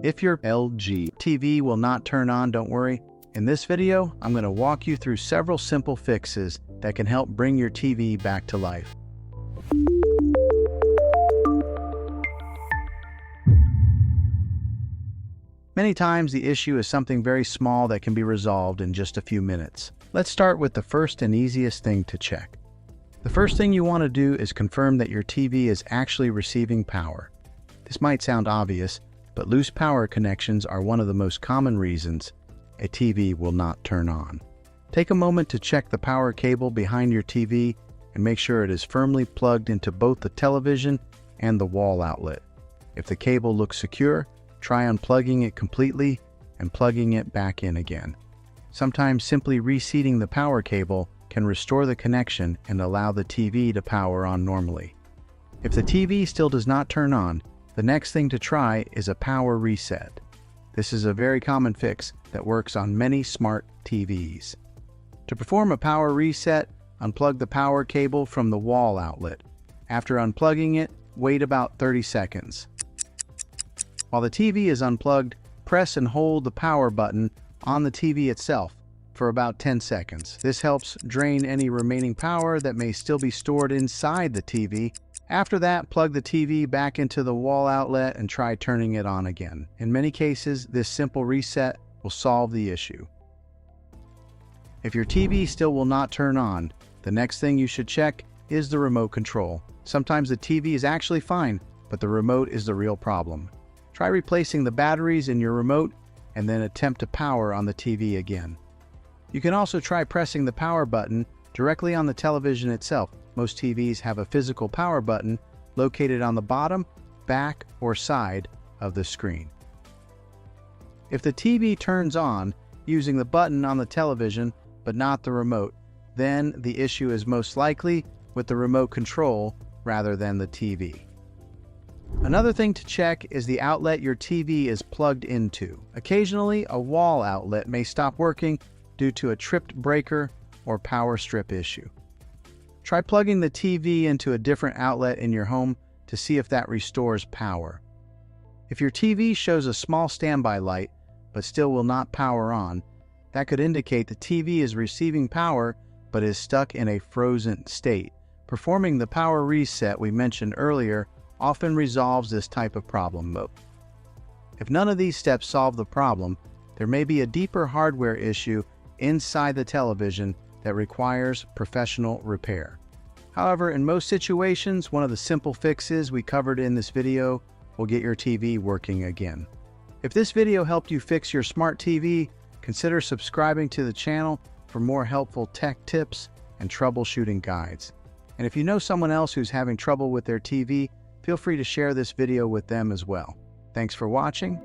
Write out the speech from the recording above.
If your LG TV will not turn on, don't worry. In this video, I'm going to walk you through several simple fixes that can help bring your TV back to life. Many times the issue is something very small that can be resolved in just a few minutes. Let's start with the first and easiest thing to check. The first thing you want to do is confirm that your TV is actually receiving power. This might sound obvious, but loose power connections are one of the most common reasons a TV will not turn on. Take a moment to check the power cable behind your TV and make sure it is firmly plugged into both the television and the wall outlet. If the cable looks secure, try unplugging it completely and plugging it back in again. Sometimes simply reseating the power cable can restore the connection and allow the TV to power on normally. If the TV still does not turn on, the next thing to try is a power reset. This is a very common fix that works on many smart TVs. To perform a power reset, unplug the power cable from the wall outlet. After unplugging it, wait about 30 seconds. While the TV is unplugged, press and hold the power button on the TV itself for about 10 seconds. This helps drain any remaining power that may still be stored inside the TV. After that, plug the TV back into the wall outlet and try turning it on again. In many cases, this simple reset will solve the issue. If your TV still will not turn on, the next thing you should check is the remote control. Sometimes the TV is actually fine, but the remote is the real problem. Try replacing the batteries in your remote and then attempt to power on the TV again. You can also try pressing the power button directly on the television itself. Most TVs have a physical power button located on the bottom, back, or side of the screen. If the TV turns on using the button on the television but not the remote, then the issue is most likely with the remote control rather than the TV. Another thing to check is the outlet your TV is plugged into. Occasionally, a wall outlet may stop working due to a tripped breaker or power strip issue. Try plugging the TV into a different outlet in your home to see if that restores power. If your TV shows a small standby light but still will not power on, that could indicate the TV is receiving power but is stuck in a frozen state. Performing the power reset we mentioned earlier often resolves this type of problem. If none of these steps solve the problem, there may be a deeper hardware issue inside the television that requires professional repair. However, in most situations, one of the simple fixes we covered in this video will get your TV working again. If this video helped you fix your smart TV, consider subscribing to the channel for more helpful tech tips and troubleshooting guides. And if you know someone else who's having trouble with their TV, feel free to share this video with them as well. Thanks for watching.